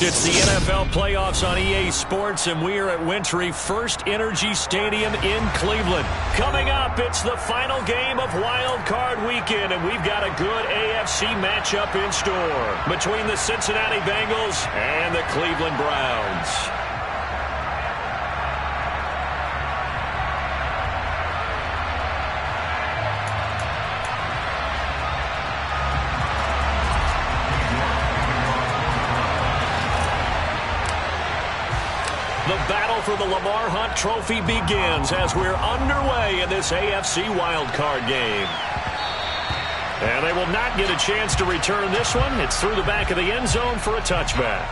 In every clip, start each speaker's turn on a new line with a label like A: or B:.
A: It's the NFL playoffs on EA Sports, and we are at Wintry First Energy Stadium in Cleveland. Coming up, it's the final game of Wild Card Weekend, and we've got a good AFC matchup in store between the Cincinnati Bengals and the Cleveland Browns. The battle for the Lamar Hunt Trophy begins as we're underway in this AFC wildcard game. And they will not get a chance to return this one. It's through the back of the end zone for a touchback.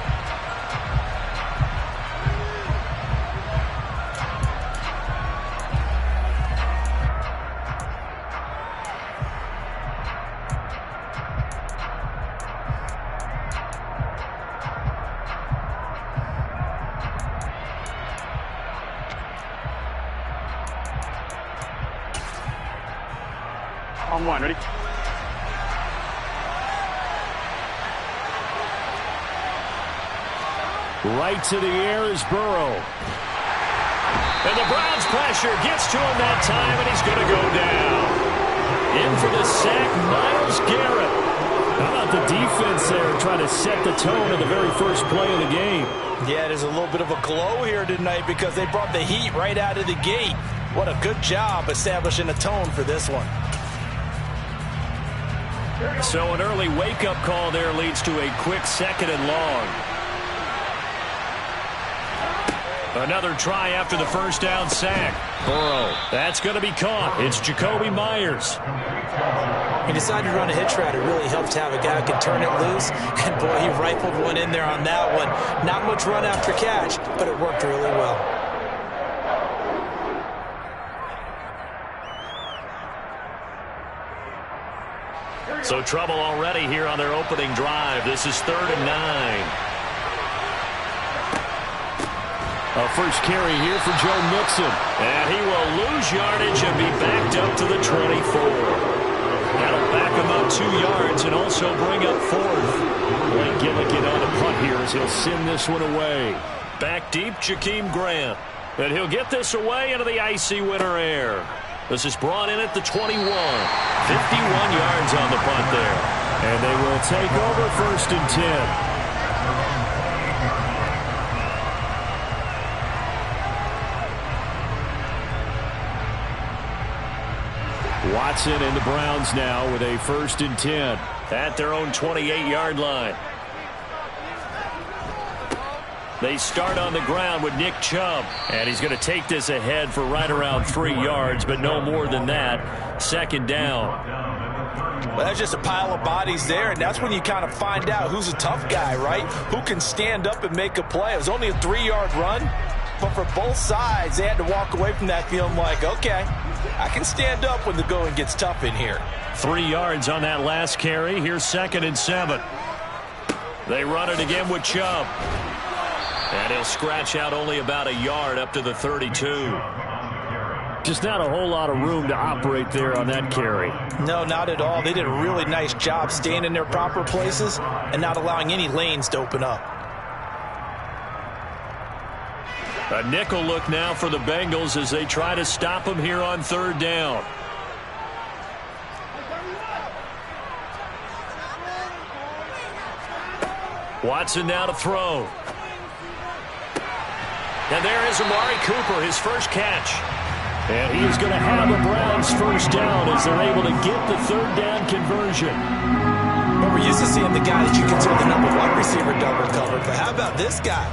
B: On one, ready?
A: Right to the air is Burrow. And the Browns pressure gets to him that time, and he's going to go down. In for the sack, Myles Garrett. How about the defense there trying to set the tone at the very first play of the game?
C: Yeah, there's a little bit of a glow here tonight because they brought the heat right out of the gate. What a good job establishing a tone for this one.
A: So an early wake-up call there leads to a quick second and long. Another try after the first down sack. Burrow. That's going to be caught. It's Jacoby Myers.
C: He decided to run a hitch route. It really helped to have a guy who can turn it loose. And, boy, he rifled one in there on that one. Not much run after catch, but it worked really well.
A: So trouble already here on their opening drive. This is 3rd and 9. A first carry here for Joe Mixon. And he will lose yardage and be backed up to the 24. That'll back him up 2 yards and also bring up 4th. Blake Gillikin on a punt here as he'll send this one away. Back deep, Jakeem Grant. And he'll get this away into the icy winter air. This is brought in at the 21. 51 yards on the punt there. And they will take over 1st and 10. Watson and the Browns now with a 1st and 10 at their own 28-yard line. They start on the ground with Nick Chubb, and he's going to take this ahead for right around 3 yards, but no more than that. 2nd down.
C: Well, that's just a pile of bodies there, and that's when you kind of find out who's a tough guy, right? Who can stand up and make a play. It was only a 3-yard run, but for both sides, they had to walk away from that feeling like, okay, I can stand up when the going gets tough in here.
A: 3 yards on that last carry. Here's 2nd and 7. They run it again with Chubb. And he'll scratch out only about a yard up to the 32. Just not a whole lot of room to operate there on that carry.
C: No, not at all. They did a really nice job staying in their proper places and not allowing any lanes to open up.
A: A nickel look now for the Bengals as they try to stop him here on 3rd down. Watson now to throw. And there is Amari Cooper, his first catch. And he is going to have the Browns' 1st down as they're able to get the 3rd down conversion.
C: Well, we're used to seeing the guy that you consider the number 1 receiver double covered. But how about this guy?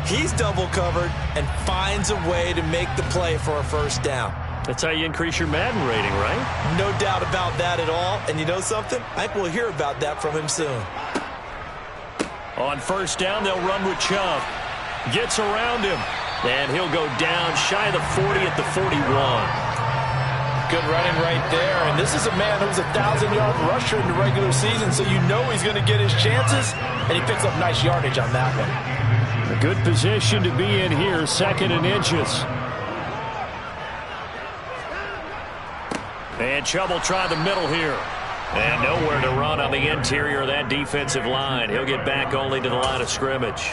C: He's double covered and finds a way to make the play for a 1st down.
A: That's how you increase your Madden rating, right?
C: No doubt about that at all. And you know something? I think we'll hear about that from him soon.
A: On 1st down, they'll run with Chubb. Gets around him. And he'll go down shy of the 40 at the 41.
C: Good running right there. And this is a man who's a 1,000-yard rusher in the regular season, so you know he's going to get his chances. And he picks up nice yardage on that one.
A: A good position to be in here, 2nd and inches. And Chubb will try the middle here. And nowhere to run on the interior of that defensive line. He'll get back only to the line of scrimmage.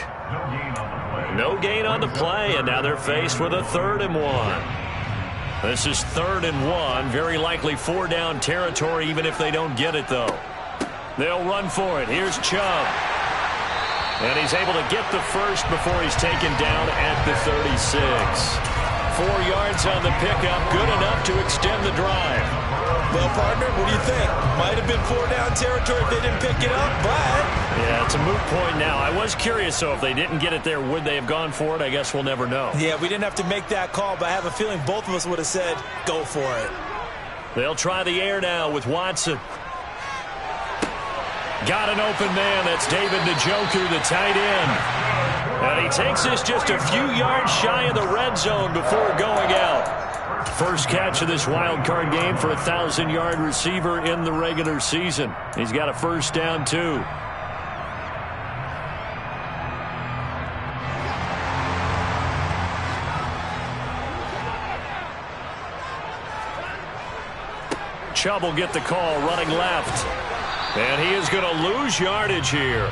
A: No gain on the play, and now they're faced with a 3rd and 1. This is 3rd and 1. Very likely 4-down territory, even if they don't get it, though. They'll run for it. Here's Chubb. And he's able to get the first before he's taken down at the 36. 4 yards on the pickup, good enough to extend the drive.
C: Well, partner, what do you think? Might have been 4-down territory if they didn't pick it up, but...
A: Yeah, it's a moot point now. I was curious, though, if they didn't get it there, would they have gone for it? I guess we'll never know.
C: Yeah, we didn't have to make that call, but I have a feeling both of us would have said, go for it.
A: They'll try the air now with Watson. Got an open man. That's David Njoku, the tight end. And he takes this just a few yards shy of the red zone before going out. First catch of this wild card game for a 1,000-yard receiver in the regular season. He's got a first down, too. Chubb will get the call running left. And he is going to lose yardage here.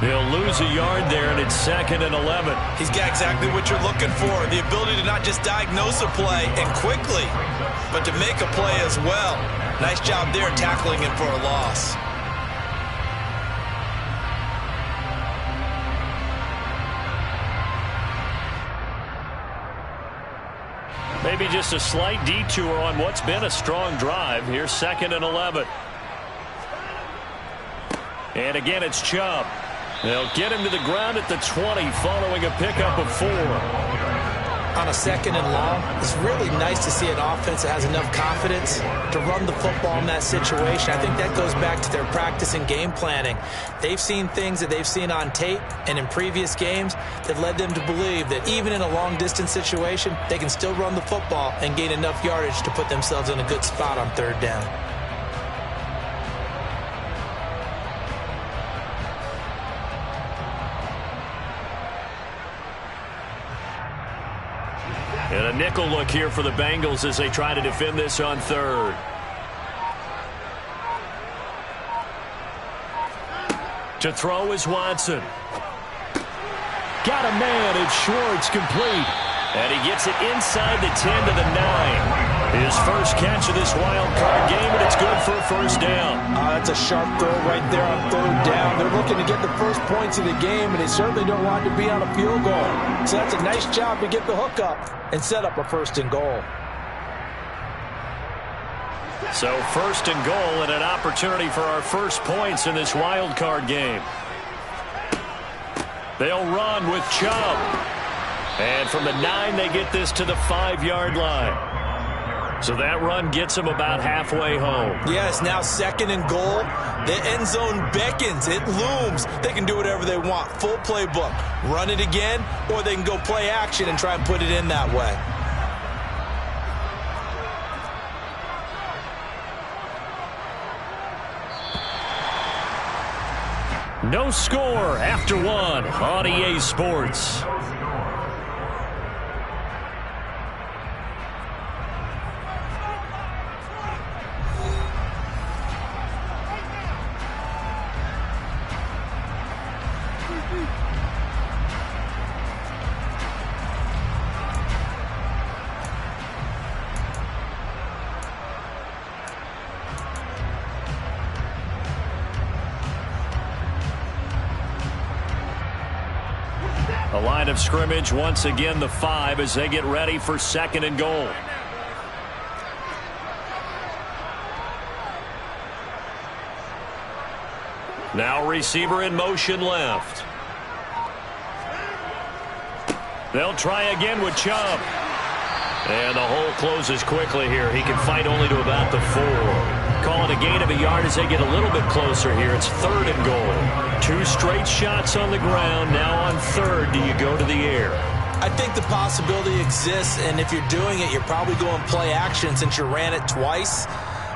A: He'll lose a yard there, and it's 2nd and 11.
C: He's got exactly what you're looking for, the ability to not just diagnose a play and quickly, but to make a play as well. Nice job there tackling him for a loss.
A: Maybe just a slight detour on what's been a strong drive. Here's 2nd and 11. And again, it's Chubb. They'll get him to the ground at the 20 following a pickup of 4.
B: On a 2nd and long, it's really nice to see an offense that has enough confidence to run the football in that situation. I think that goes back to their practice and game planning. They've seen things that they've seen on tape and in previous games that led them to believe that even in a long-distance situation, they can still run the football and gain enough yardage to put themselves in a good spot on 3rd down.
A: And a nickel look here for the Bengals as they try to defend this on 3rd. To throw is Watson. Got a man. It's Schwartz, complete. And he gets it inside the 10 to the 9. His first catch of this wild card game, and it's good for a first down.
B: That's a sharp throw right there on 3rd down. They're looking to get the first points of the game, and they certainly don't want to be on a field goal. So that's a nice job to get the hook up and set up a 1st and goal.
A: So 1st and goal and an opportunity for our first points in this wild card game. They'll run with Chubb. And from the 9, they get this to the 5-yard line. So that run gets them about halfway home.
C: Yes, now 2nd and goal. The end zone beckons. It looms. They can do whatever they want. Full playbook. Run it again, or they can go play action and try and put it in that way.
A: No score after 1 on EA Sports. A line of scrimmage once again the 5 as they get ready for 2nd and goal. Now receiver in motion left. They'll try again with Chubb. And the hole closes quickly here. He can fight only to about the 4. Call it a gain of a yard as they get a little bit closer here. It's 3rd and goal. 2 straight shots on the ground. Now on 3rd, do you go to the air?
B: I think the possibility exists, and if you're doing it, you're probably going play action since you ran it twice.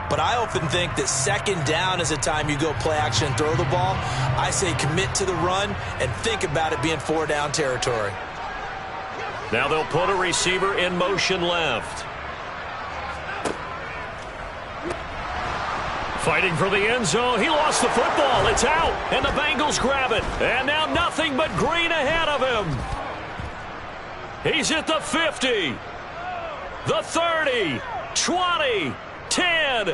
B: But I often think that 2nd down is the time you go play action and throw the ball. I say commit to the run and think about it being 4-down territory.
A: Now they'll put a receiver in motion left. Fighting for the end zone. He lost the football. It's out. And the Bengals grab it. And now nothing but green ahead of him. He's at the 50. The 30. 20. 10.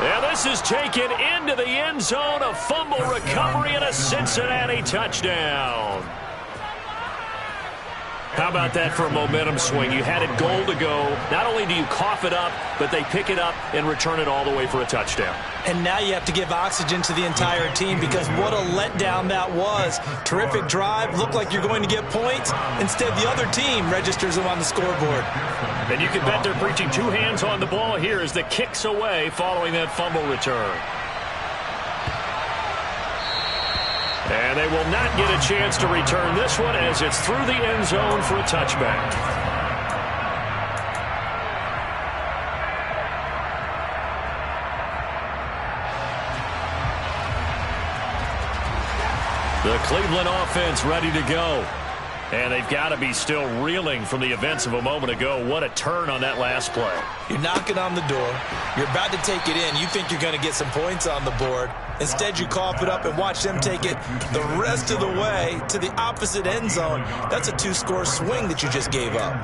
A: And this is taken into the end zone. A fumble recovery and a Cincinnati touchdown. How about that for a momentum swing? You had it goal to go. Not only do you cough it up, but they pick it up and return it all the way for a touchdown.
B: And now you have to give oxygen to the entire team because what a letdown that was. Terrific drive. Looked like you're going to get points. Instead, the other team registers them on the scoreboard.
A: And you can bet they're preaching two hands on the ball here as the kick's away following that fumble return. And they will not get a chance to return this one as it's through the end zone for a touchback. The Cleveland offense ready to go. And they've got to be still reeling from the events of a moment ago. What a turn on that last play.
B: You're knocking on the door. You're about to take it in. You think you're going to get some points on the board. Instead, you cough it up and watch them take it the rest of the way to the opposite end zone. That's a two-score swing that you just gave up.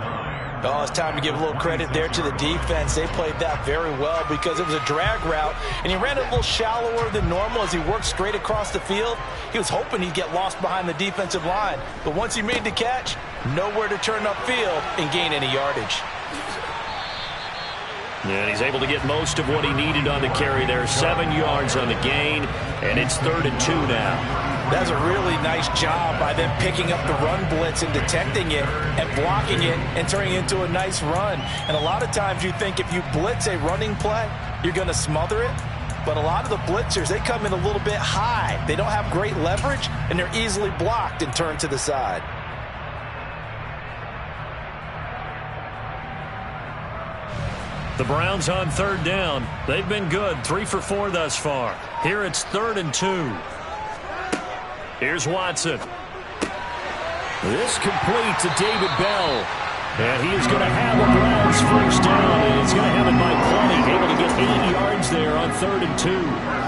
B: Oh, it's time to give a little credit there to the defense. They played that very well because it was a drag route, and he ran it a little shallower than normal as he worked straight across the field. He was hoping he'd get lost behind the defensive line, but once he made the catch, nowhere to turn upfield and gain any yardage.
A: And he's able to get most of what he needed on the carry there. 7 yards on the gain, and it's 3rd and 2 now.
B: That's a really nice job by them picking up the run blitz and detecting it and blocking it and turning it into a nice run. And a lot of times you think if you blitz a running play, you're going to smother it. But a lot of the blitzers, they come in a little bit high. They don't have great leverage, and they're easily blocked and turned to the side.
A: The Browns on 3rd down. They've been good, 3 for 4 thus far. Here it's 3rd and 2. Here's Watson. This complete to David Bell. And he is going to have a Browns first down. And he's going to have it by plenty. Able to get 8 yards there on 3rd and 2.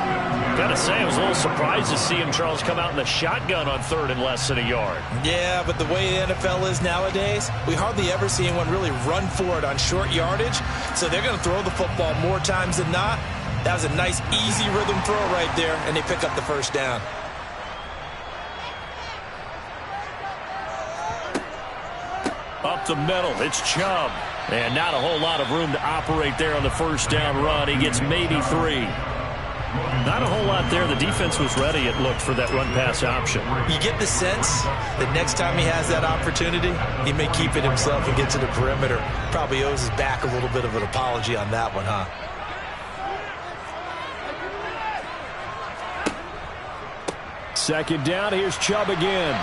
A: Got to say, I was a little surprised to see him, Charles, come out in the shotgun on 3rd and less than a yard.
B: Yeah, but the way the NFL is nowadays, we hardly ever see anyone really run for it on short yardage. So they're going to throw the football more times than not. That was a nice, easy rhythm throw right there, and they pick up the first down.
A: Up the middle, it's Chubb. And not a whole lot of room to operate there on the first down run. He gets maybe 3. Not a whole lot there. The defense was ready, it looked, for that run-pass option.
B: You get the sense that next time he has that opportunity, he may keep it himself and get to the perimeter. Probably owes his back a little bit of an apology on that one, huh?
A: Second down, here's Chubb again.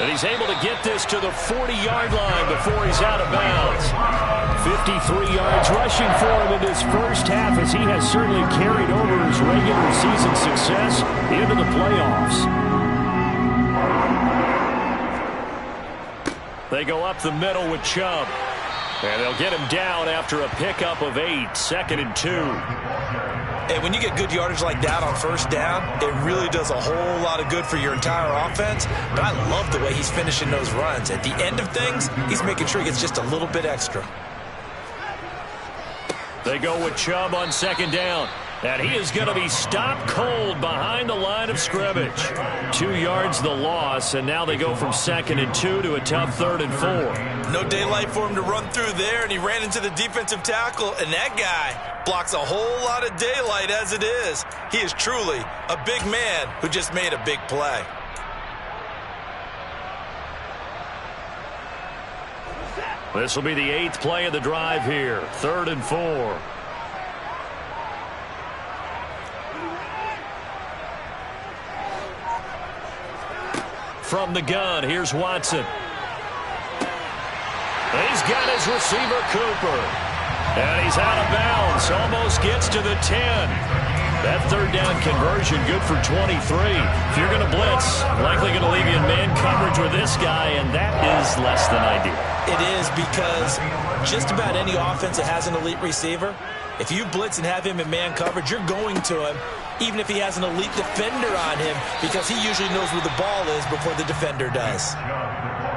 A: And he's able to get this to the 40-yard line before he's out of bounds. 53 yards rushing for him in this first half as he has certainly carried over his regular season success into the playoffs. They go up the middle with Chubb. And they'll get him down after a pickup of 8, 2nd and 2.
B: And when you get good yardage like that on first down, it really does a whole lot of good for your entire offense. But I love the way he's finishing those runs. At the end of things, he's making sure he gets just a little bit extra.
A: They go with Chubb on 2nd down. And he is going to be stopped cold behind the line of scrimmage. 2 yards the loss, and now they go from 2nd and 2 to a tough 3rd and 4.
B: No daylight for him to run through there, and he ran into the defensive tackle, and that guy blocks a whole lot of daylight as it is. He is truly a big man who just made a big play.
A: This will be the 8th play of the drive here. 3rd and 4. From the gun, here's Watson. He's got his receiver, Cooper. And he's out of bounds. Almost gets to the 10. That third down conversion good for 23. If you're going to blitz, likely going to leave you in man coverage with this guy, and that is less than ideal.
B: It is, because just about any offense that has an elite receiver, if you blitz and have him in man coverage, you're going to him, even if he has an elite defender on him, because he usually knows where the ball is before the defender does.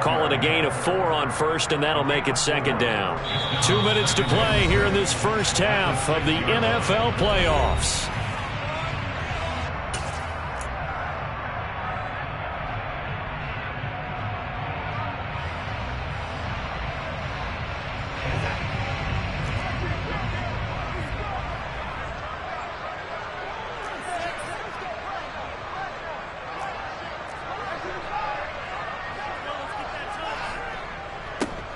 A: Call it a gain of 4 on first, and that'll make it second down. 2 minutes to play here in this first half of the NFL playoffs.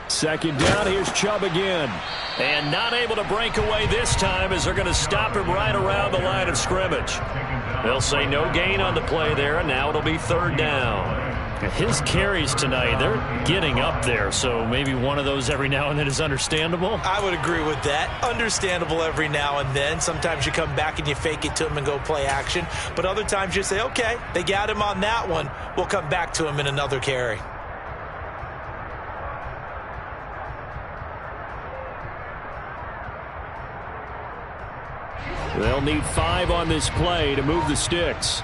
A: Second down, here's Chubb again. And not able to break away this time, as they're going to stop him right around the line of scrimmage. They'll say no gain on the play there, and now it'll be third down. His carries tonight, they're getting up there, so maybe one of those every now and then is understandable.
B: I would agree with that. Understandable every now and then. Sometimes you come back and you fake it to him and go play action. But other times you say, okay, they got him on that one. We'll come back to him in another carry.
A: They'll need 5 on this play to move the sticks.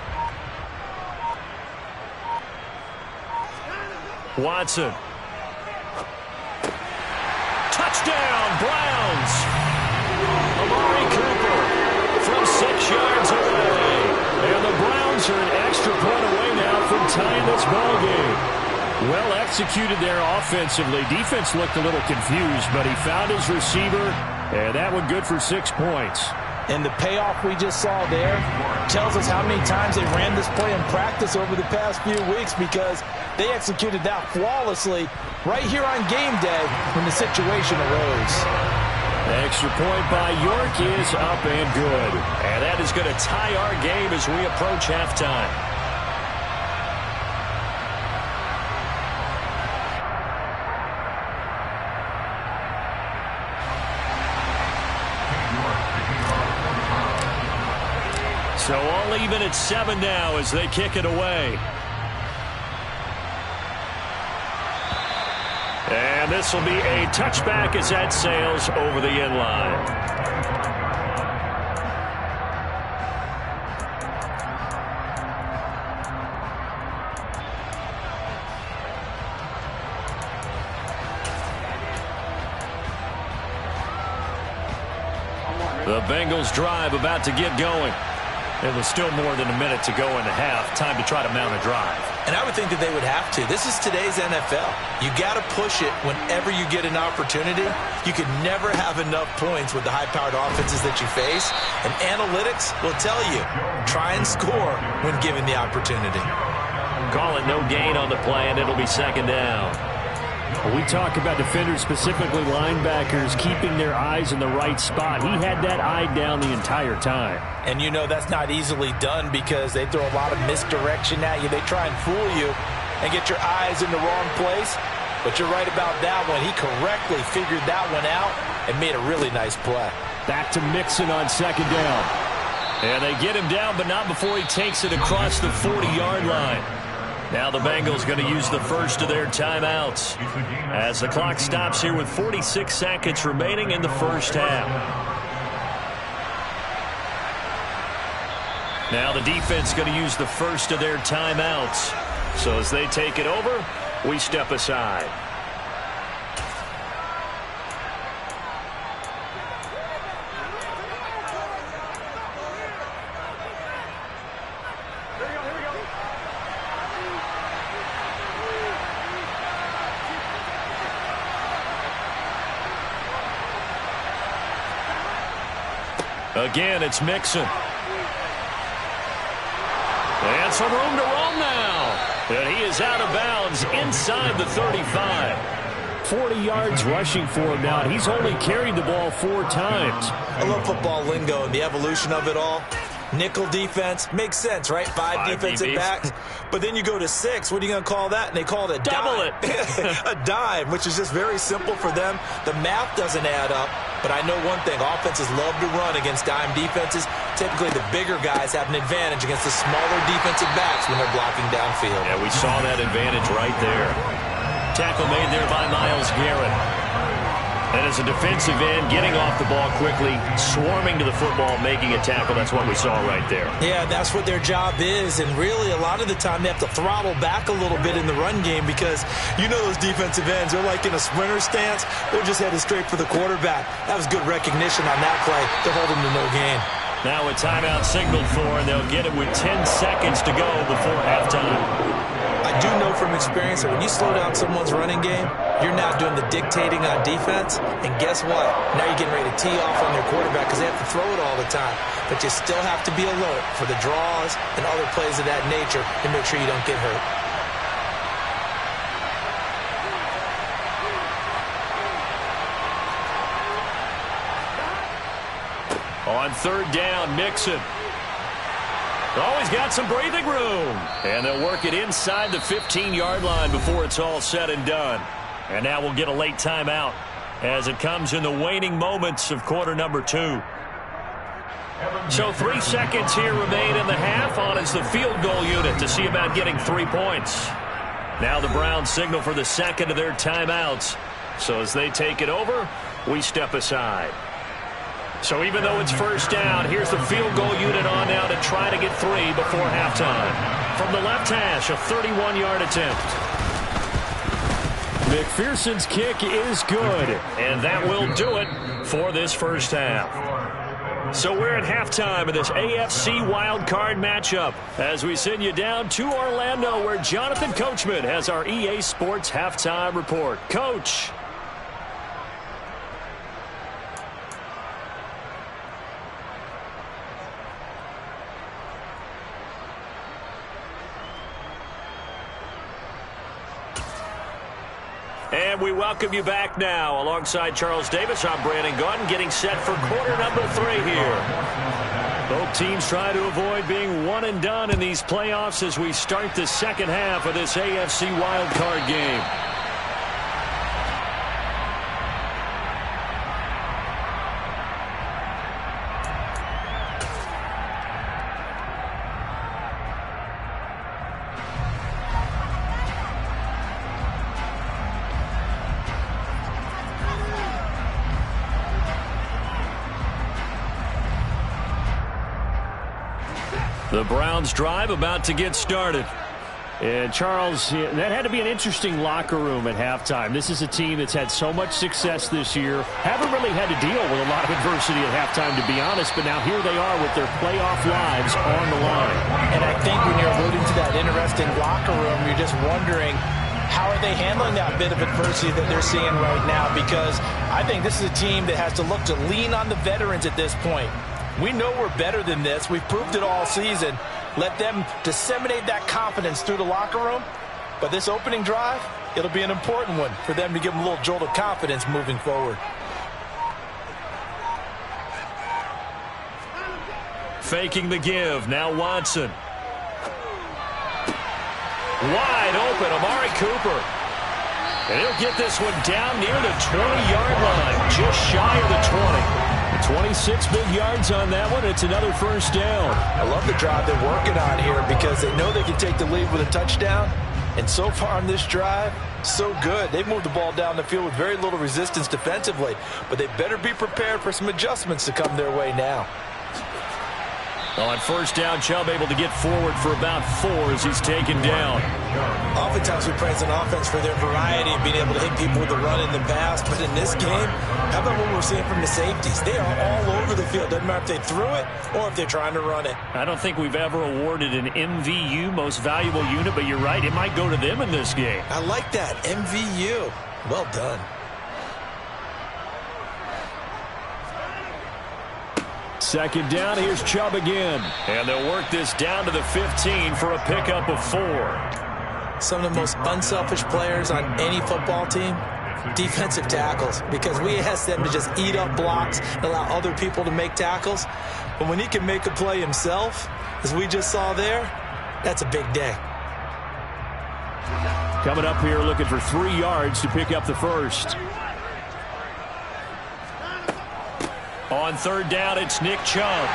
A: Watson. Touchdown, Browns. Amari Cooper from 6 yards away. And the Browns are an extra point away now from tying this ball game. Well executed there offensively. Defense looked a little confused, but he found his receiver, and that one good for 6 points.
B: And the payoff we just saw there tells us how many times they ran this play in practice over the past few weeks, because they executed that flawlessly right here on game day when the situation arose.
A: Extra point by York is up and good. And that is going to tie our game as we approach halftime. So all even at 7 now as they kick it away. And this will be a touchback as that sails over the end line. The Bengals drive about to get going. It was still more than a minute to go in the half. Time to try to mount a drive.
B: And I would think that they would have to. This is today's NFL. You got to push it whenever you get an opportunity. You can never have enough points with the high-powered offenses that you face. And analytics will tell you, try and score when given the opportunity.
A: Call it no gain on the play, and it'll be second down. We talk about defenders, specifically linebackers, keeping their eyes in the right spot. He had that eye down the entire time.
B: And you know that's not easily done, because they throw a lot of misdirection at you. They try and fool you and get your eyes in the wrong place. But you're right about that one. He correctly figured that one out and made a really nice play.
A: Back to Mixon on second down. And they get him down, but not before he takes it across the 40-yard line. Now the Bengals going to use the first of their timeouts as the clock stops here with 46 seconds remaining in the first half. Now the defense going to use the first of their timeouts. So as they take it over, we step aside. Again, it's Mixon. And some room to roam now. And he is out of bounds inside the 35. 40 yards rushing for him now. He's only carried the ball 4 times.
B: I love football lingo and the evolution of it all. Nickel defense makes sense, right? 5 defensive
A: DBs.
B: backs. But then you go to 6. What are you going to call that? And they call it a
A: Double
B: dime. A dime, which is just very simple for them. The math doesn't add up. But I know one thing, offenses love to run against dime defenses. Typically, the bigger guys have an advantage against the smaller defensive backs when they're blocking downfield.
A: Yeah, we saw that advantage right there. Tackle made there by Myles Garrett. And as a defensive end, getting off the ball quickly, swarming to the football, making a tackle, that's what we saw right there.
B: Yeah, that's what their job is, and really a lot of the time they have to throttle back a little bit in the run game because you know those defensive ends, they're like in a sprinter stance, they're just headed straight for the quarterback. That was good recognition on that play to hold them to no gain.
A: Now a timeout signaled for, and they'll get it with 10 seconds to go before halftime.
B: I do know from experience that when you slow down someone's running game, you're now doing the dictating on defense, and guess what? Now you're getting ready to tee off on their quarterback because they have to throw it all the time. But you still have to be alert for the draws and other plays of that nature to make sure you don't get hurt.
A: On third down, Mixon. Always got some breathing room. And they'll work it inside the 15-yard line before it's all said and done. And now we'll get a late timeout as it comes in the waning moments of quarter number 2. So 3 seconds here remain in the half. On is the field goal unit to see about getting 3 points. Now the Browns signal for the second of their timeouts. So as they take it over, we step aside. So even though it's first down, here's the field goal unit on now to try to get 3 before halftime. From the left hash, a 31-yard attempt. McPherson's kick is good, and that will do it for this first half. So we're at halftime of this AFC Wild Card matchup as we send you down to Orlando where Jonathan Coachman has our EA Sports halftime report. Coach. And we welcome you back now. Alongside Charles Davis, I'm Brandon Gaudin, getting set for quarter number 3 here. Both teams try to avoid being one and done in these playoffs as we start the second half of this AFC Wild Card game. The Browns drive about to get started. And Charles, that had to be an interesting locker room at halftime. This is a team that's had so much success this year. Haven't really had to deal with a lot of adversity at halftime, to be honest. But now here they are with their playoff lives on the line.
B: And I think when you're alluding to that interesting locker room, you're just wondering, how are they handling that bit of adversity that they're seeing right now? Because I think this is a team that has to look to lean on the veterans at this point. We know we're better than this. We've proved it all season. Let them disseminate that confidence through the locker room. But this opening drive, it'll be an important one for them to give them a little jolt of confidence moving forward.
A: Faking the give. Now Watson. Wide open, Amari Cooper. And he'll get this one down near the 20-yard line, just shy of the 20. 26 big yards on that one. It's another first down.
B: I love the drive they're working on here because they know they can take the lead with a touchdown. And so far on this drive, so good. They've moved the ball down the field with very little resistance defensively. But they better be prepared for some adjustments to come their way now.
A: On first down, Chubb able to get forward for about 4 as he's taken down.
B: Oftentimes we praise an offense for their variety of being able to hit people with the run in the pass. But in this game, how about what we're seeing from the safeties? They are all over the field. Doesn't matter if they threw it or if they're trying to run it.
A: I don't think we've ever awarded an MVU, most valuable unit, but you're right. It might go to them in this game.
B: I like that. MVU. Well done.
A: Second down, here's Chubb again. And they'll work this down to the 15 for a pickup of 4.
B: Some of the most unselfish players on any football team, defensive tackles, because we ask them to just eat up blocks and allow other people to make tackles. But when he can make a play himself, as we just saw there, that's a big day.
A: Coming up here looking for 3 yards to pick up the first. On third down, it's Nick Chubb.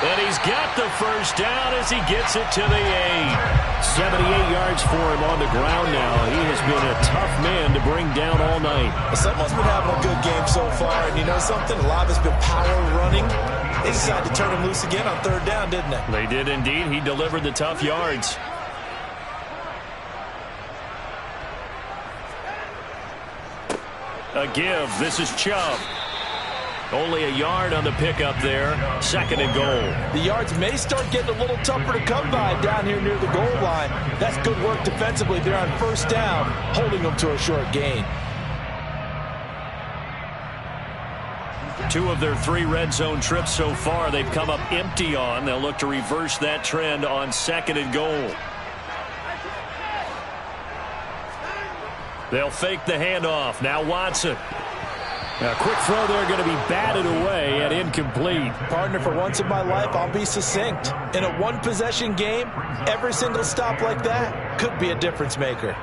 A: And he's got the first down as he gets it to the 8. 78 yards for him on the ground now. He has been a tough man to bring down all night.
C: Someone's been having a good game so far, and you know something? A lot of it's been power running. They decided to turn him loose again on third down, didn't they?
A: They did indeed. He delivered the tough yards. A give. This is Chubb. Only a yard on the pickup there. Second and goal.
C: The yards may start getting a little tougher to come by down here near the goal line. That's good work defensively. They're on first down, holding them to a short gain.
A: 2 of their 3 red zone trips so far they've come up empty on. They'll look to reverse that trend on second and goal. They'll fake the handoff. Now Watson. A quick throw there going to be batted away and incomplete.
C: Partner, for once in my life, I'll be succinct. In a one-possession game, every single stop like that could be a difference maker.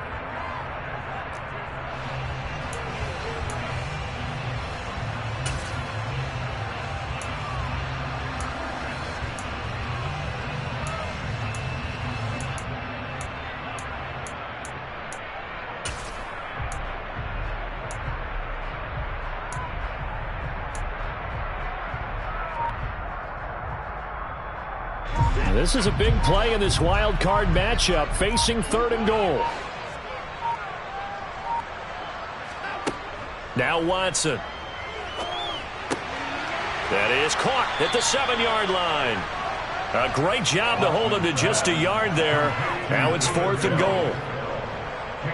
A: This is a big play in this wild card matchup, facing third and goal. Now Watson. That is caught at the 7-yard line. A great job to hold him to just a yard there. Now it's fourth and goal.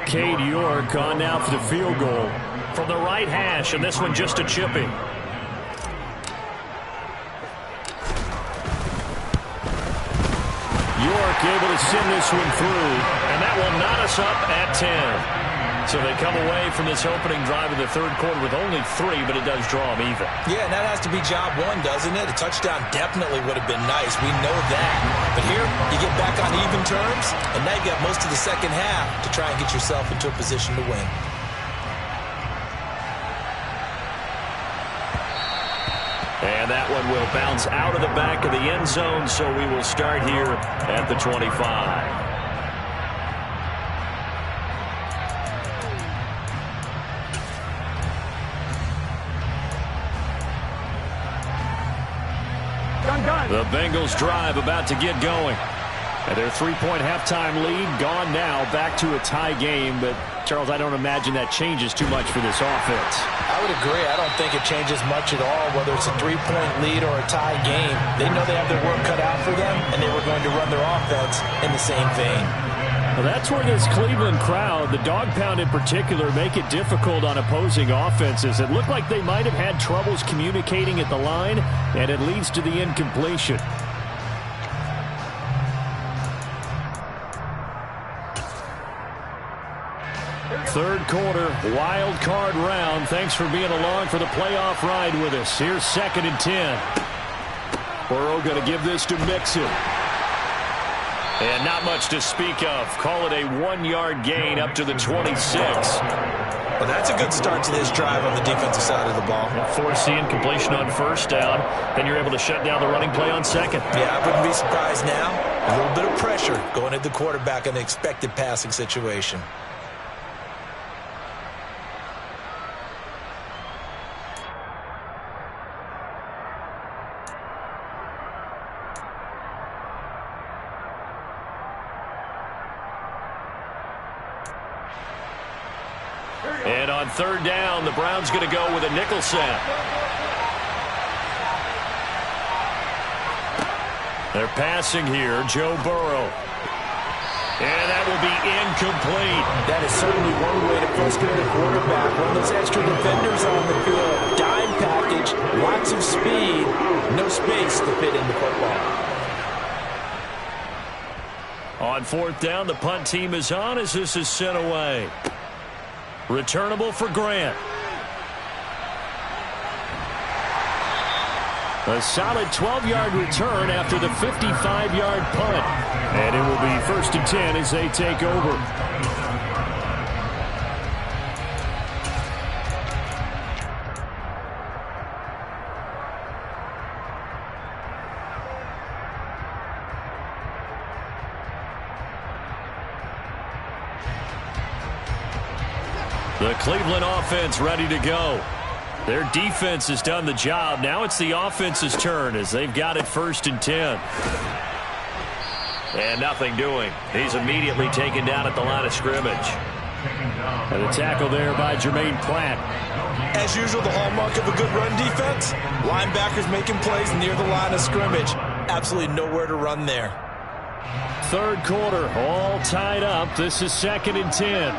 A: Cade York on now for the field goal from the right hash, and this one just a chipping. York able to send this one through, and that will knot us up at 10. So they come away from this opening drive in the third quarter with only 3, but it does draw them even.
B: Yeah, and that has to be job 1, doesn't it? A touchdown definitely would have been nice. We know that. But here, you get back on even terms, and now you got most of the second half to try and get yourself into a position to win.
A: And that one will bounce out of the back of the end zone, so we will start here at the 25. The Bengals drive about to get going. And their 3-point halftime lead gone now, back to a tie game. But, Charles, I don't imagine that changes too much for this offense.
B: I would agree. I don't think it changes much at all, whether it's a 3-point lead or a tie game. They know they have their work cut out for them, and they were going to run their offense in the same vein.
A: Well, that's where this Cleveland crowd, the dog pound in particular, make it difficult on opposing offenses. It looked like they might have had troubles communicating at the line, and it leads to the incompletion. Third quarter, wild card round. Thanks for being along for the playoff ride with us. Here's second and 10. Burrow going to give this to Mixon. And not much to speak of. Call it a 1-yard gain up to the 26.
B: Well, that's a good start to this drive on the defensive side of the ball.
A: Force the incompletion on first down. Then you're able to shut down the running play on second.
B: Yeah, I wouldn't be surprised now. A little bit of pressure going at the quarterback in the expected passing situation.
A: And on third down, the Browns going to go with a nickel set. They're passing here, Joe Burrow. And that will be incomplete.
B: That is certainly one way to frustrate a quarterback. One of those extra defenders on the field. Dime package, lots of speed, no space to fit in the football.
A: On fourth down, the punt team is on as this is sent away. Returnable for Grant. A solid 12-yard return after the 55-yard punt. And it will be first and 10 as they take over. The Cleveland offense ready to go. Their defense has done the job. Now it's the offense's turn as they've got it 1st and 10. And nothing doing. He's immediately taken down at the line of scrimmage. And a tackle there by Jermaine Pratt.
B: As usual, the hallmark of a good run defense, linebackers making plays near the line of scrimmage. Absolutely nowhere to run there.
A: 3rd quarter, all tied up. This is 2nd and 10.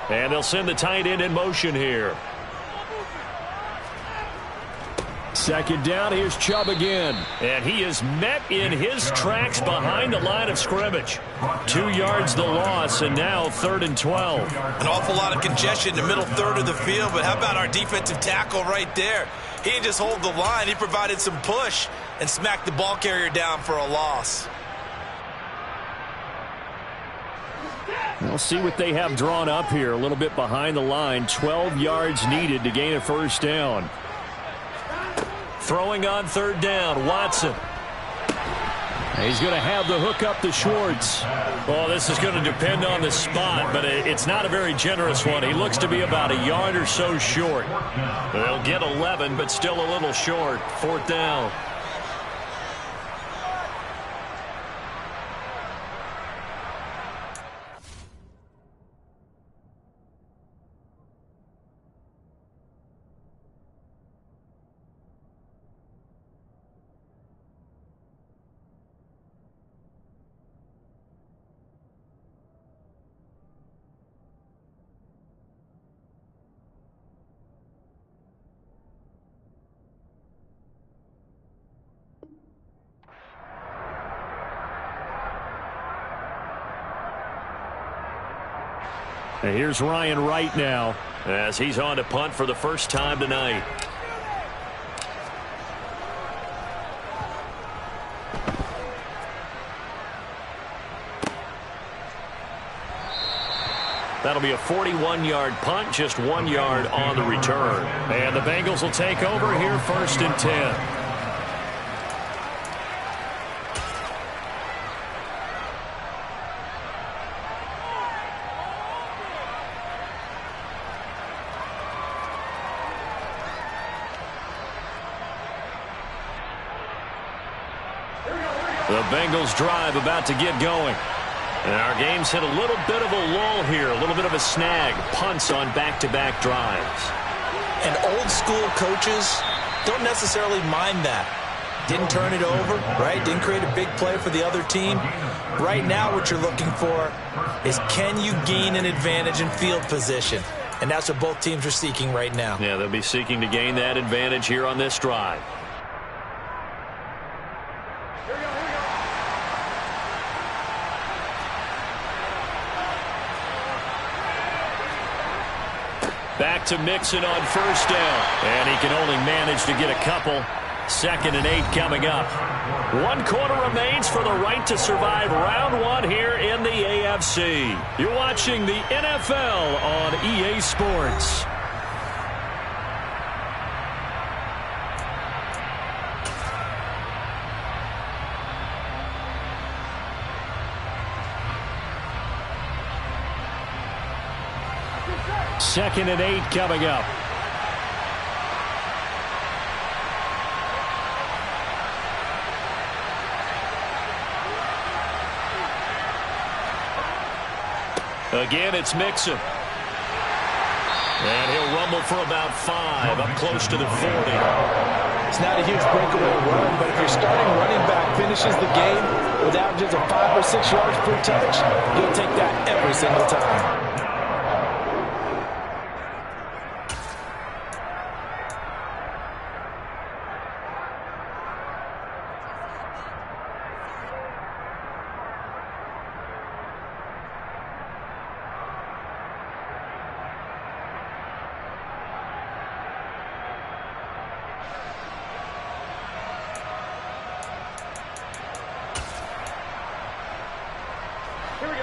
A: And they'll send the tight end in motion here. 2nd down, here's Chubb again. And he is met in his tracks behind the line of scrimmage. 2 yards the loss, and now 3rd and 12.
B: An awful lot of congestion in the middle third of the field, but how about our defensive tackle right there? He didn't just hold the line, he provided some push and smacked the ball carrier down for a loss.
A: We'll see what they have drawn up here. A little bit behind the line. 12 yards needed to gain a 1st down. Throwing on 3rd down, Watson. He's going to have the hook up to Schwartz. Well, this is going to depend on the spot, but it's not a very generous one. He looks to be about a yard or so short. They'll get 11, but still a little short. 4th down. And here's Ryan Wright now as he's on to punt for the first time tonight. That'll be a 41-yard punt, just 1 yard on the return. And the Bengals will take over here 1st and 10. The Bengals drive about to get going. And our game's hit a little bit of a lull here, a little bit of a snag. Punts on back-to-back drives.
B: And old school coaches don't necessarily mind that. Didn't turn it over, right? Didn't create a big play for the other team. Right now what you're looking for is, can you gain an advantage in field position? And that's what both teams are seeking right now.
A: Yeah, they'll be seeking to gain that advantage here on this drive. Back to Mixon on 1st down. And he can only manage to get a couple. 2nd and 8 coming up. 1 quarter remains for the right to survive round 1 here in the AFC. You're watching the NFL on EA Sports. Second and 8 coming up. Again, it's Mixon. And he'll rumble for about 5, up close to the 40.
B: It's not a huge breakaway run, but if your starting running back finishes the game with averages of 5 or 6 yards per touch, you'll take that every single time.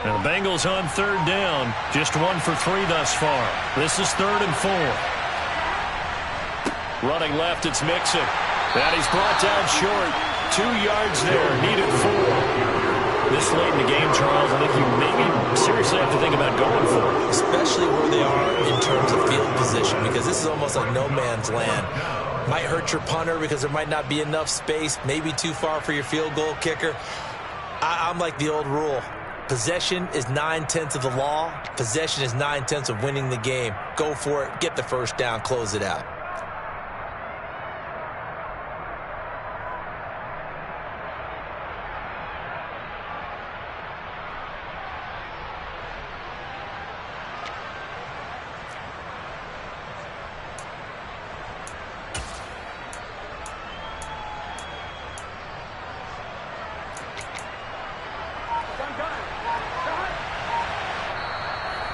A: And the Bengals on 3rd down. Just 1 for 3 thus far. This is 3rd and 4. Running left, it's Mixon. And he's brought down short. 2 yards there, needed 4. This late in the game, Charles, I think you maybe seriously have to think about going for it.
B: Especially where they are in terms of field position, because this is almost like no man's land. Might hurt your punter because there might not be enough space, maybe too far for your field goal kicker. I'm like the old rule. Possession is 9/10 of the law. Possession is 9/10 of winning the game. Go for it. Get the first down. Close it out.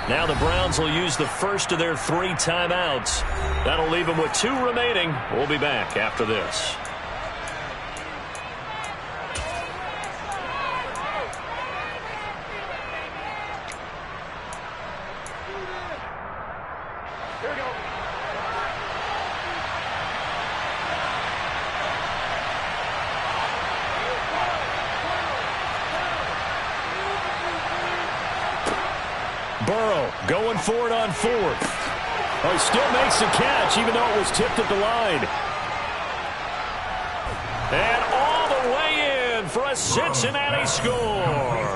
A: Now the Browns will use the first of their 3 timeouts. That'll leave them with 2 remaining. We'll be back after this.
D: Here we go.
A: Burrow going for it on 4th. Oh, he still makes the catch, even though it was tipped at the line. And all the way in for a Cincinnati score.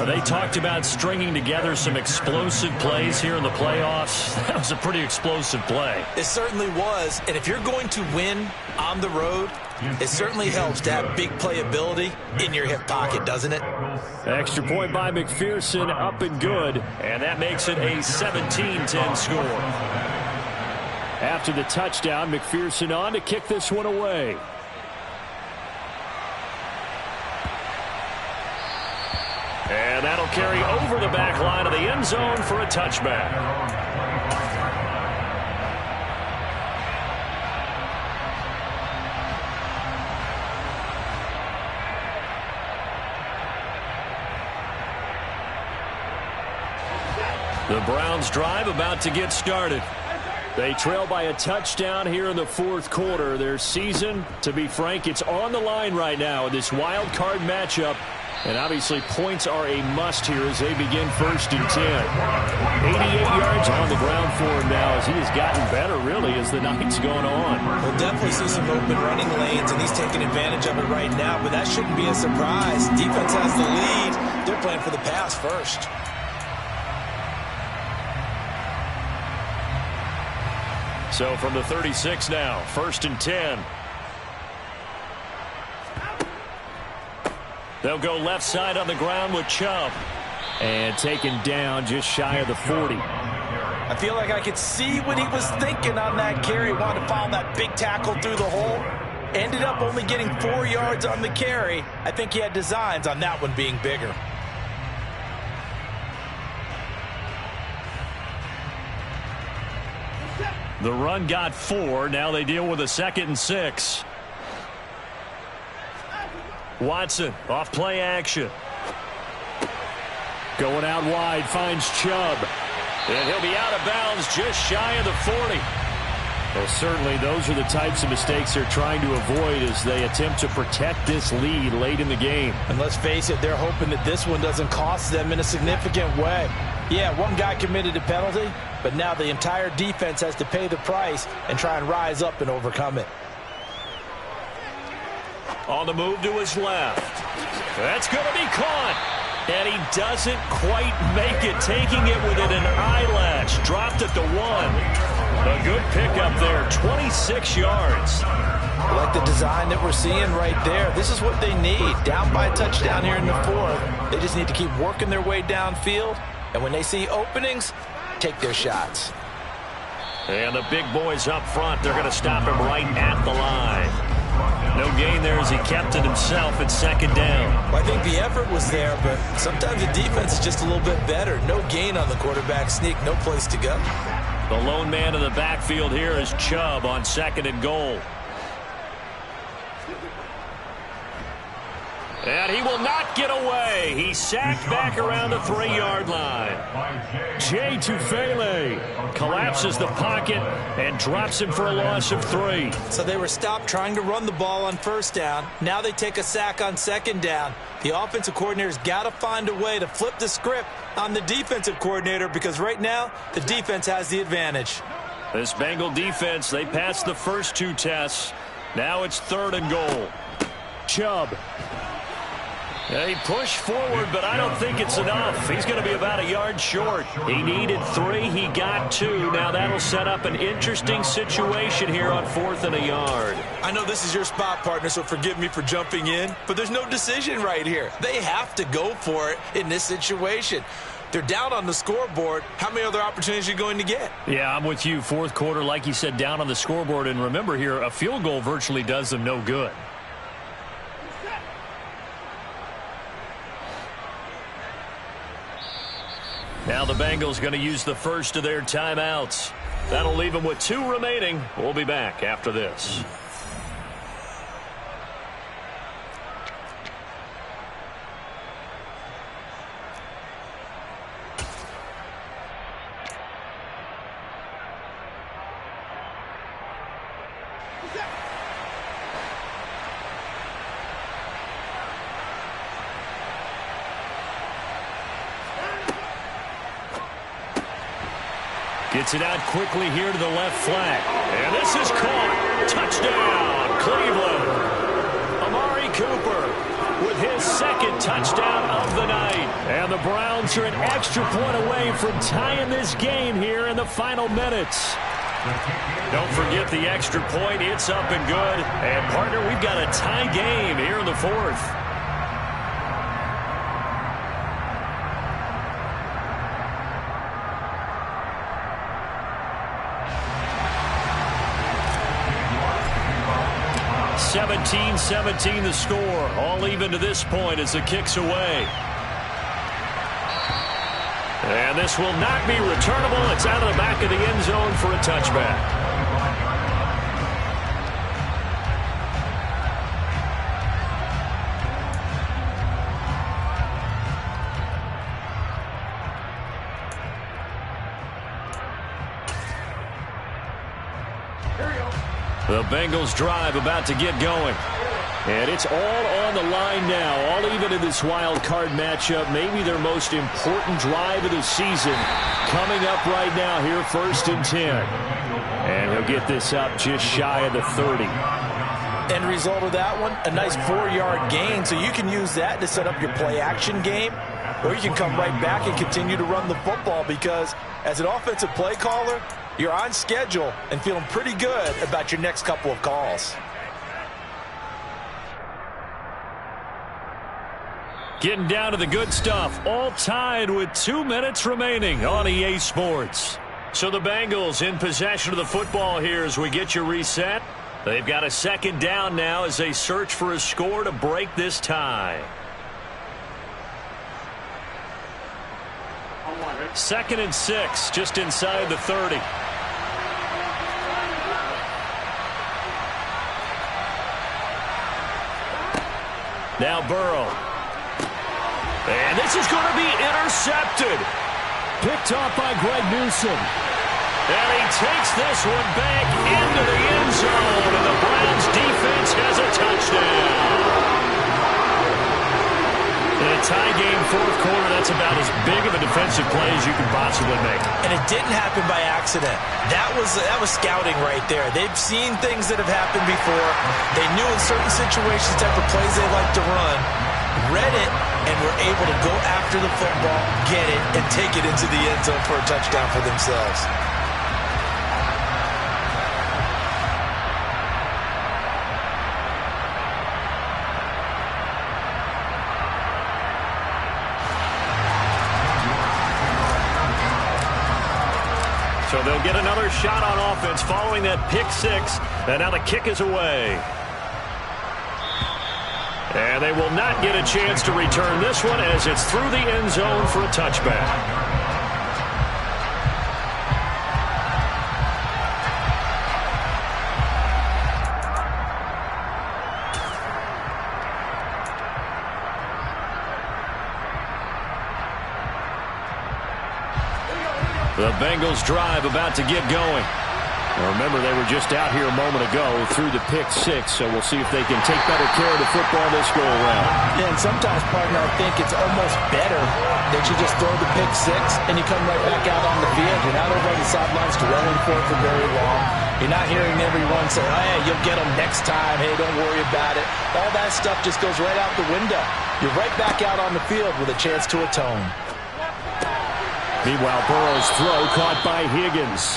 A: They talked about stringing together some explosive plays here in the playoffs. That was a pretty explosive play.
B: It certainly was. And if you're going to win on the road, it certainly helps to have big playability in your hip pocket, doesn't it?
A: Extra point by McPherson, up and good. And that makes it a 17-10 score. After the touchdown, McPherson on to kick this one away. And that'll carry over the back line of the end zone for a touchback. The Browns drive about to get started. They trail by a touchdown here in the 4th quarter. Their season, to be frank, it's on the line right now in this wild card matchup. And obviously points are a must here as they begin 1st and 10. 88 yards on the ground for him now as he has gotten better really as the night's going on.
B: We'll definitely see some open running lanes, and he's taking advantage of it right now, but that shouldn't be a surprise. Defense has the lead. They're playing for the pass first.
A: So from the 36 now, 1st and 10. They'll go left side on the ground with Chubb. And taken down just shy of the 40.
C: I feel like I could see what he was thinking on that carry. Wanted to follow that big tackle through the hole. Ended up only getting 4 yards on the carry. I think he had designs on that one being bigger.
A: The run got 4. Now they deal with a 2nd and 6. Watson off play action. Going out wide, finds Chubb. And he'll be out of bounds just shy of the 40. Well, certainly those are the types of mistakes they're trying to avoid as they attempt to protect this lead late in the game.
C: And let's face it, they're hoping that this one doesn't cost them in a significant way. Yeah, one guy committed a penalty, but now the entire defense has to pay the price and try and rise up and overcome it.
A: On the move to his left. That's going to be caught. And he doesn't quite make it, taking it within an eyelash. Dropped at the 1. A good pickup there, 26 yards.
C: I like the design that we're seeing right there. This is what they need. Down by a touchdown here in the 4th. They just need to keep working their way downfield. And when they see openings, take their shots.
A: And the big boys up front, they're going to stop him right at the line. No gain there as he kept it himself at 2nd down.
B: Well, I think the effort was there, but sometimes the defense is just a little bit better. No gain on the quarterback sneak, no place to go.
A: The lone man in the backfield here is Chubb on 2nd and goal. And he will not get away. He's sacked back around the 3-yard line. Jay Tufele collapses the pocket and drops him for a loss of 3.
B: So they were stopped trying to run the ball on first down. Now they take a sack on second down. The offensive coordinator's got to find a way to flip the script on the defensive coordinator because right now the defense has the advantage.
A: This Bengal defense, they passed the first 2 tests. Now it's 3rd and goal. Chubb. Yeah, he pushed forward, but I don't think it's enough. He's going to be about a yard short. He needed 3. He got 2. Now that'll set up an interesting situation here on 4th and a yard.
C: I know this is your spot, partner, so forgive me for jumping in, but there's no decision right here. They have to go for it in this situation. They're down on the scoreboard. How many other opportunities are you going to get?
A: Yeah, I'm with you. 4th quarter, like you said, down on the scoreboard. And remember here, a field goal virtually does them no good. Now the Bengals going to use the first of their timeouts. That'll leave them with 2 remaining. We'll be back after this. Gets it out quickly here to the left flank. And this is caught. Touchdown, Cleveland. Amari Cooper with his 2nd touchdown of the night. And the Browns are an extra point away from tying this game here in the final minutes. Don't forget the extra point. It's up and good. And, partner, we've got a tie game here in the 4th. (17-17) the score. All even to this point as the kick's away. And this will not be returnable. It's out of the back of the end zone for a touchback. The Bengals drive about to get going. And it's all on the line now, all even in this wild card matchup. Maybe their most important drive of the season coming up right now here, 1st and 10. And he'll get this up just shy of the 30.
B: End result of that one, a nice 4-yard gain. So you can use that to set up your play-action game, or you can come right back and continue to run the football because as an offensive play caller, you're on schedule and feeling pretty good about your next couple of calls.
A: Getting down to the good stuff. All tied with 2 minutes remaining on EA Sports. So the Bengals in possession of the football here as we get you reset. They've got a 2nd down now as they search for a score to break this tie. 2nd and 6, just inside the 30. Now Burrow. And this is going to be intercepted. Picked off by Greg Newsome. And he takes this one back into the end zone. And the Browns defense has a touchdown. In a tie game, 4th quarter, that's about as big of a defensive play as you can possibly make.
B: And it didn't happen by accident. That was scouting right there. They've seen things that have happened before. They knew in certain situations type of plays they like to run, read it, and were able to go after the football, get it, and take it into the end zone for a touchdown for themselves.
A: So they'll get another shot on offense following that pick 6. And now the kick is away. And they will not get a chance to return this one as it's through the end zone for a touchback. The Bengals drive about to get going. Now remember, they were just out here a moment ago through the pick six, so we'll see if they can take better care of the football this go-around.
B: Yeah, and sometimes, partner, I think it's almost better that you just throw the pick six and you come right back out on the field. You're not over on the sidelines dwelling for it for very long. You're not hearing everyone say, oh, hey, you'll get them next time. Hey, don't worry about it. All that stuff just goes right out the window. You're right back out on the field with a chance to atone.
A: Meanwhile, Burrow's throw caught by Higgins.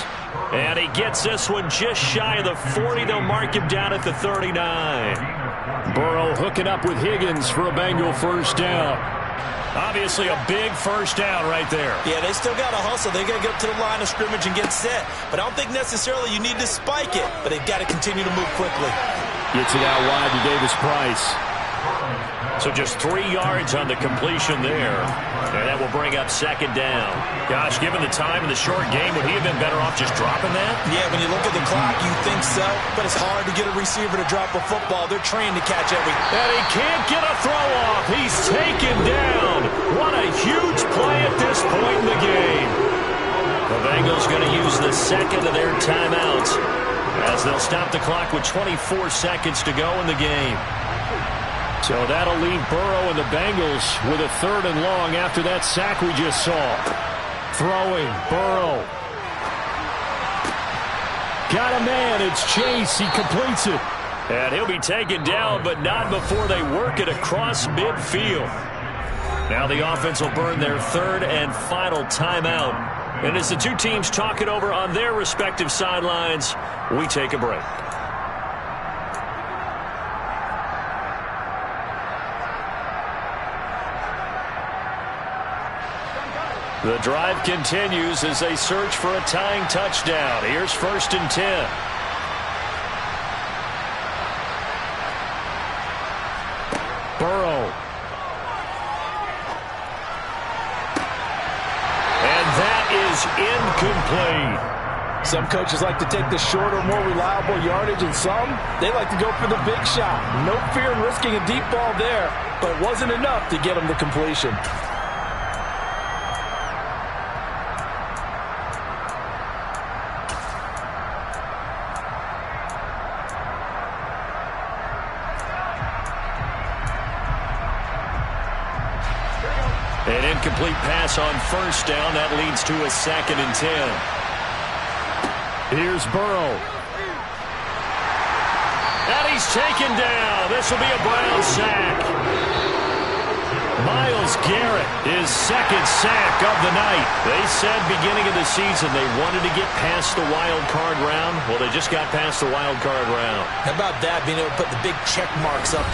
A: And he gets this one just shy of the 40. They'll mark him down at the 39. Burrow hooking up with Higgins for a Bengal first down. Obviously a big first down right there.
B: Yeah, they still got to hustle. They got to get up to the line of scrimmage and get set. But I don't think necessarily you need to spike it. But they've got to continue to move quickly.
A: Gets it out wide to Davis-Price. So just 3 yards on the completion there. And that will bring up second down. Gosh, given the time in the short game, would he have been better off just dropping that?
B: Yeah, when you look at the clock, you think so. But it's hard to get a receiver to drop a football. They're trained to catch everything.
A: And he can't get a throw off. He's taken down. What a huge play at this point in the game. The Bengals going to use the second of their timeouts as they'll stop the clock with 24 seconds to go in the game. So that'll leave Burrow and the Bengals with a 3rd and long after that sack we just saw. Throwing, Burrow. Got a man, it's Chase, he completes it. And he'll be taken down, but not before they work it across midfield. Now the offense will burn their 3rd and final timeout. And as the two teams talk it over on their respective sidelines, we take a break. The drive continues as they search for a tying touchdown. Here's 1st and 10. Burrow. And that is incomplete.
C: Some coaches like to take the shorter, more reliable yardage, and some, they like to go for the big shot. No fear in risking a deep ball there, but it wasn't enough to get them to completion.
A: An incomplete pass on 1st down. That leads to a 2nd and 10. Here's Burrow. And he's taken down. This will be a Brown sack. Myles Garrett, his 2nd sack of the night. They said beginning of the season they wanted to get past the wild card round. Well, they just got past the wild card round.
B: How about that, being able to put the big check marks up